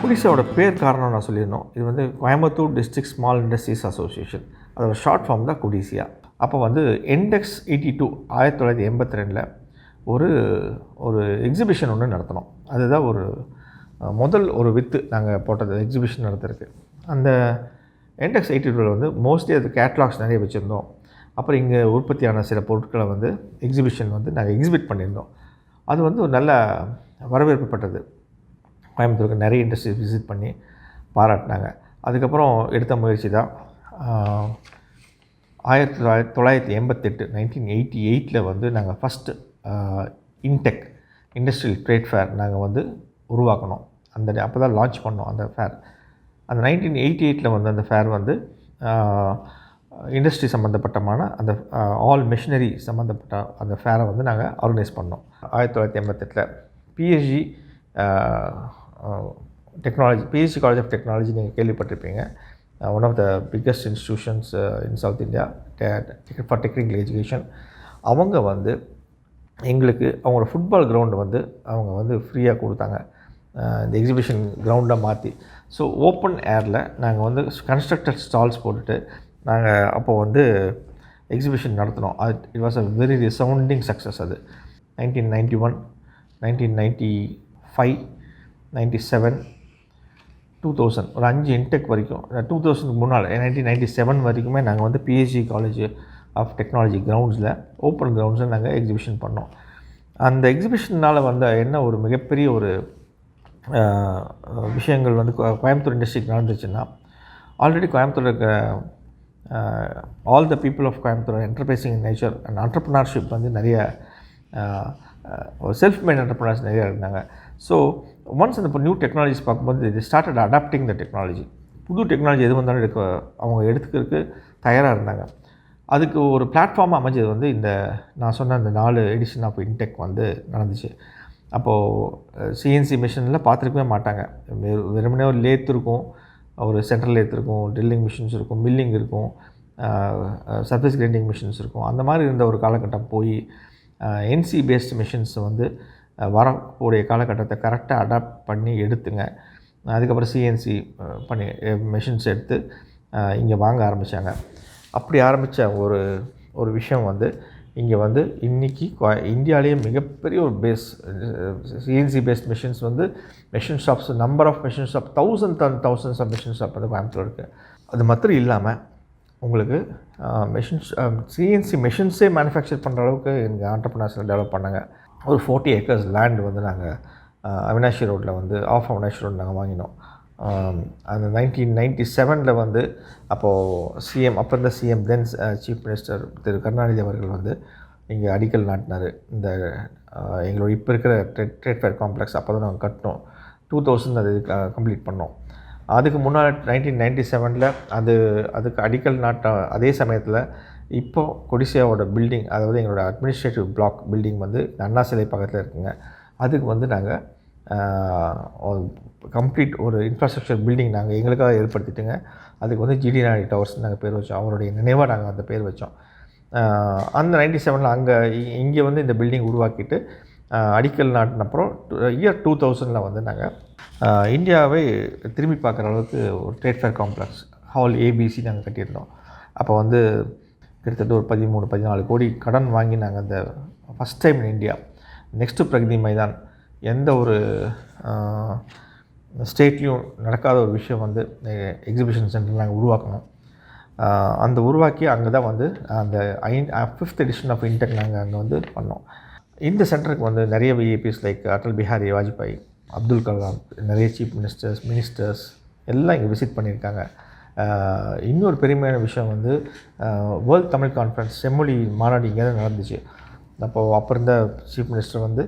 குடிசியாவோட பேர் காரணம் நான் சொல்லியிருந்தோம். இது வந்து Coimbatore district small industries association. அதோட ஷார்ட் ஃபார்ம் தான் குடிசியா. அப்போ வந்து இண்டெக்ஸ் 82 1982 ஒரு ஒரு எக்ஸிபிஷன் ஒன்று நடத்தினோம். அதுதான் முதல் வித்து நாங்கள் போட்டது எக்ஸிபிஷன் நடத்துறதுக்கு. அந்த இண்டெக்ஸ் 82 வந்து மோஸ்ட்லி அது கேட்லாக்ஸ் நிறைய வச்சுருந்தோம். அப்புறம் இங்கே உற்பத்தியான சில பொருட்களை வந்து எக்ஸிபிஷன் வந்து நாங்கள் எக்ஸிபிட் பண்ணியிருந்தோம். அது வந்து ஒரு நல்ல வரவேற்பு பட்டது. கோயம்புத்தூருக்கு நிறைய இண்டஸ்ட்ரீஸ் விசிட் பண்ணி பாராட்டினாங்க. அதுக்கப்புறம் எடுத்த முயற்சி தான் 1988 1988 வந்து நாங்கள் first intake industrial trade fair நாங்கள் வந்து உருவாக்கணும். அப்போ தான் லான்ச் பண்ணோம் அந்த ஃபேர். அந்த 1988 வந்து அந்த ஃபேர் வந்து இண்டஸ்ட்ரி சம்மந்தப்பட்டமான அந்த ஆல் மிஷினரி சம்மந்தப்பட்ட அந்த ஃபேரை வந்து நாங்கள் ஆர்கனைஸ் பண்ணோம். 1988 PSG PSG college of technology நீங்கள் கேள்விப்பட்டிருப்பீங்க. One of the biggest institutions in South India for technical education. அவங்க வந்து எங்களுக்கு அவங்களோட ஃபுட்பால் கிரவுண்டு வந்து அவங்க வந்து ஃப்ரீயாக கொடுத்தாங்க, இந்த எக்ஸிபிஷன் கிரவுண்டாக மாற்றி. ஸோ ஓப்பன் ஏரில் நாங்கள் வந்து கன்ஸ்ட்ரக்டட் ஸ்டால்ஸ் போட்டுட்டு நாங்கள் அப்போது வந்து எக்ஸிபிஷன் நடத்தினோம். It was a very resounding success. அது 1991 1995 97 2000 ஒரு 5 இன்டெக் வரைக்கும் 2000க்கு முன்னால் 1997 வரைக்குமே நாங்கள் வந்து பிஎஸ்ஜி காலேஜ் ஆஃப் டெக்னாலஜி கிரவுண்ட்ஸில் ஓப்பன் கிரவுண்ட்ஸில் நாங்கள் எக்ஸிபிஷன் பண்ணோம். அந்த எக்ஸிபிஷனால் வந்த என்ன ஒரு மிகப்பெரிய ஒரு விஷயங்கள் வந்து கோயம்புத்தூர் இண்டஸ்ட்ரிக்கு நடந்துச்சுன்னா, ஆல்ரெடி கோயம்புத்தூர் இருக்க all the people of Coimbatore enterprising nature and entrepreneurship வந்து நிறைய செல்ஃப் மேட் என்டர்ப்ரனர்ஸ் நிறையா இருந்தாங்க. ஸோ ஒன்ஸ் அந்த நியூ டெக்னாலஜிஸ் பார்க்கும்போது இது ஸ்டார்டட் அடாப்டிங் த டெக்னாலஜி. புது டெக்னாலஜி எது வந்தாலும் அவங்க எடுத்துக்கிறதுக்கு தயாராக இருந்தாங்க. அதுக்கு ஒரு பிளாட்ஃபார்மாக அமைஞ்சது வந்து இந்த நான் சொன்ன அந்த 4 எடிஷன் ஆஃப் இன்டெக் வந்து நடந்துச்சு. அப்போது சிஎன்சி மிஷினில் பார்த்துருக்கவே மாட்டாங்க. வெறுமனே ஒரு லேத் இருக்கும், ஒரு சென்ட்ரல் லேத் இருக்கும், ட்ரில்லிங் மிஷின்ஸ் இருக்கும், மில்லிங் இருக்கும், சர்ஃபேஸ் கிரைண்டிங் மிஷின்ஸ் இருக்கும். அந்த மாதிரி இருந்த ஒரு காலகட்டம் போய் என்சி பேஸ்டு மிஷின்ஸ் வந்து வரக்கூடிய காலகட்டத்தை கரெக்டாக அடாப்ட் பண்ணி எடுத்துங்க. அதுக்கப்புறம் சிஎன்சி பண்ணி மிஷின்ஸ் எடுத்து இங்கே வாங்க ஆரம்பித்தாங்க. அப்படி ஆரம்பித்த ஒரு விஷயம் வந்து இங்கே வந்து இன்றைக்கி இந்தியாவிலேயே மிகப்பெரிய ஒரு சிஎன்சி பேஸ்ட் மிஷின்ஸ் வந்து machine shops number of machine shop thousands of machine shop வந்து கோயம்புத்தூர் இருக்குது. அது மாத்திரம் இல்லாமல் உங்களுக்கு சிஎன்சி மிஷின்ஸே மேனுஃபேக்சர் பண்ணுற அளவுக்கு எங்கள் ஆண்டர்ப்ரனர்ஸ் டெவலப் பண்ணாங்க. ஒரு 40 ஏக்கர்ஸ் லேண்ட் வந்து நாங்கள் அவினாஷி ரோட்டில் வந்து அவினாஷி ரோடு நாங்கள் வாங்கினோம். அந்த 1997 வந்து அப்போது சிஎம் அப்போ இருந்த சிஎம் தென் சீஃப் மினிஸ்டர் திரு கருணாநிதி அவர்கள் வந்து இங்கே அடிக்கல் நாட்டினார். இந்த எங்களோட இப்போ இருக்கிற ட்ரேட் ஃபேர் காம்ப்ளெக்ஸ் அப்போ தான் நாங்கள் கட்டினோம். 2000 அது கம்ப்ளீட் பண்ணோம். அதுக்கு முன்னால் 1997 அதுக்கு அடிக்கல் நாட்ட அதே சமயத்தில் இப்போது கொடிசியாவோட பில்டிங், அதாவது எங்களோட அட்மினிஸ்ட்ரேட்டிவ் பிளாக் பில்டிங் வந்து அண்ணா சிலை பக்கத்தில் இருக்குங்க. அதுக்கு வந்து நாங்கள் கம்ப்ளீட் ஒரு இன்ஃப்ராஸ்ட்ரக்சர் பில்டிங் நாங்கள் எங்களுக்காக ஏற்படுத்திட்டுங்க. அதுக்கு வந்து ஜிடி நாயுடு டவர்ஸ் நாங்கள் பேர் வச்சோம். அவருடைய நினைவாக நாங்கள் அந்த பேர் வச்சோம். அந்த 97 இங்கே வந்து இந்த பில்டிங் உருவாக்கிட்டு அடிக்கல் நாட்டினப்புறம் இயர் 2000 வந்து நாங்கள் இந்தியாவை திரும்பி பார்க்குற அளவுக்கு ஒரு trade fair complex hall ABC நாங்கள் கட்டியிருந்தோம். அப்போ வந்து கிட்டத்தட்ட ஒரு 13-14 கோடி கடன் வாங்கி நாங்கள் அந்த first time in India next Pragati Maidan எந்த ஒரு ஸ்டேட்லேயும் நடக்காத ஒரு விஷயம் வந்து எக்ஸிபிஷன் சென்டர் நாங்கள் உருவாக்கணும். அந்த உருவாக்கி அங்கே தான் வந்து அந்த 5th எடிஷன் ஆஃப் இன்டெக் நாங்கள் அங்கே வந்து பண்ணோம். இந்த சென்டருக்கு வந்து நிறைய விஐபிஸ் லைக் அடல் பிஹாரி வாஜ்பாய், அப்துல் கலாம், நிறைய சீஃப் மினிஸ்டர்ஸ் எல்லாம் இங்கே விசிட் பண்ணியிருக்காங்க. இன்னொரு பெருமையான விஷயம் வந்து வேர்ல்ட் தமிழ் கான்ஃபரன்ஸ் செம்மொழி மாநாடு இங்கே தான் நடந்துச்சு. அப்போ இருந்த சீஃப் மினிஸ்டர் வந்து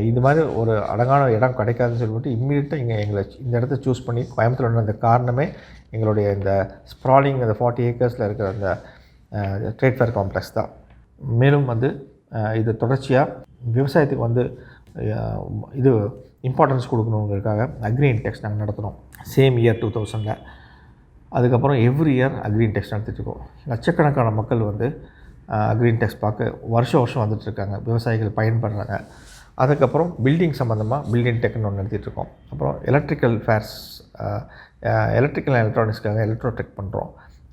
இது மாதிரி ஒரு அடங்கான இடம் கிடைக்காதுன்னு சொல்லிவிட்டு இம்மீடியட்டாக எங்களை இந்த இடத்த சூஸ் பண்ணி கோயம்புத்தூர் அந்த காரணமே எங்களுடைய இந்த ஸ்ப்ராலிங் அந்த 40 ஏக்கர்ஸில் இருக்கிற அந்த ட்ரேட் ஃபேர் காம்ப்ளெக்ஸ் தான். மேலும் வந்து இது தொடர்ச்சியாக விவசாயத்துக்கு வந்து இது இம்பார்ட்டன்ஸ் கொடுக்கணுங்கிறதுக்காக அக்ரி இன்டெக்ஸ் நாங்கள் நடத்தினோம் சேம் இயர் 2000. அதுக்கப்புறம் எவ்ரி இயர் அக்ரி இன்டெக்ஸ் நடத்திட்டுருக்கோம். லட்சக்கணக்கான மக்கள் வந்து அக்ரி இன்டெக்ஸ் பார்க்க வருஷம் வந்துட்டுருக்காங்க. விவசாயிகள் பயன்படுறாங்க. அதுக்கப்புறம் பில்டிங் சம்மந்தமாக பில்டிங் டெக்னு ஒன்று நடத்திட்டுருக்கோம். அப்புறம் எலக்ட்ரிக்கல் ஃபேர்ஸ், எலக்ட்ரிக்கல் அண்ட் எலக்ட்ரானிக்ஸ்க்காக எலக்ட்ரோ டெக் பண்ணுறோம்.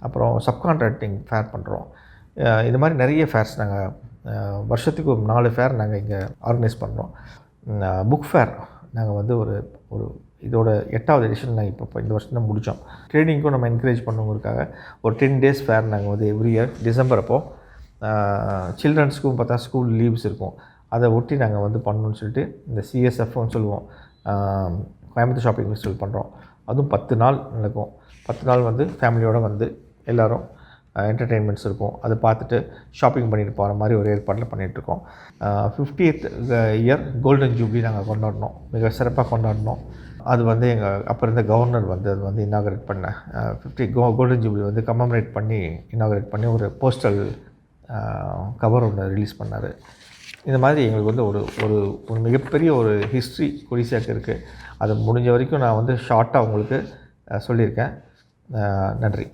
அப்புறம் சப்கான்ட்ராக்டிங் ஃபேர் பண்ணுறோம். இது மாதிரி நிறைய ஃபேர்ஸ் நாங்கள் வருஷத்துக்கு ஒரு 4 ஃபேர் நாங்கள் இங்கே ஆர்கனைஸ் பண்ணுறோம். புக் ஃபேர் நாங்கள் வந்து ஒரு ஒரு இதோட 8வது எடிஷன் நாங்கள் இப்போ இந்த வருஷம் தான் முடித்தோம். ட்ரேடிங்க்கும் நம்ம என்கரேஜ் பண்ணுங்கிறதுக்காக ஒரு 10 days ஃபேர் நாங்கள் வந்து எவ்ரி இயர் டிசம்பர் அப்போது சில்ட்ரன்ஸ்க்கும் பார்த்தா ஸ்கூல் லீவ்ஸ் இருக்கும், அதை ஒட்டி நாங்கள் வந்து பண்ணணும்னு சொல்லிட்டு இந்த சிஎஸ்எஃப்னு சொல்லுவோம், கோயம்புத்தூர் ஷாப்பிங் ஃபெஸ்டிவல் பண்ணுறோம். அதுவும் 10 நாள் நடக்கும். 10 நாள் வந்து ஃபேமிலியோடு வந்து எல்லோரும் என்டர்டெயின்மெண்ட்ஸ் இருக்கும், அதை பார்த்துட்டு ஷாப்பிங் பண்ணிட்டு போகிற மாதிரி ஒரு ஏற்பாடில் பண்ணிகிட்ருக்கோம். 50th இயர் கோல்டன் ஜூப்ளி நாங்கள் கொண்டாடினோம், மிக சிறப்பாக கொண்டாடினோம். அது வந்து எங்கள் அப்போ இருந்த கவர்னர் வந்து அது வந்து இனாகரேட் பண்ண 50 கோல்டன் ஜூப்ளி வந்து கமமரேட் பண்ணி இனாகரேட் பண்ணி ஒரு போஸ்டல் கவர் ஒன்று ரிலீஸ் பண்ணார். இந்த மாதிரி எங்களுக்கு வந்து ஒரு ஒரு ஒரு மிகப்பெரிய ஒரு ஹிஸ்ட்ரி கொடிசியாக்கு இருக்குது. அது முடிஞ்ச வரைக்கும் நான் வந்து ஷார்ட்டாக உங்களுக்கு சொல்லியிருக்கேன். நன்றி.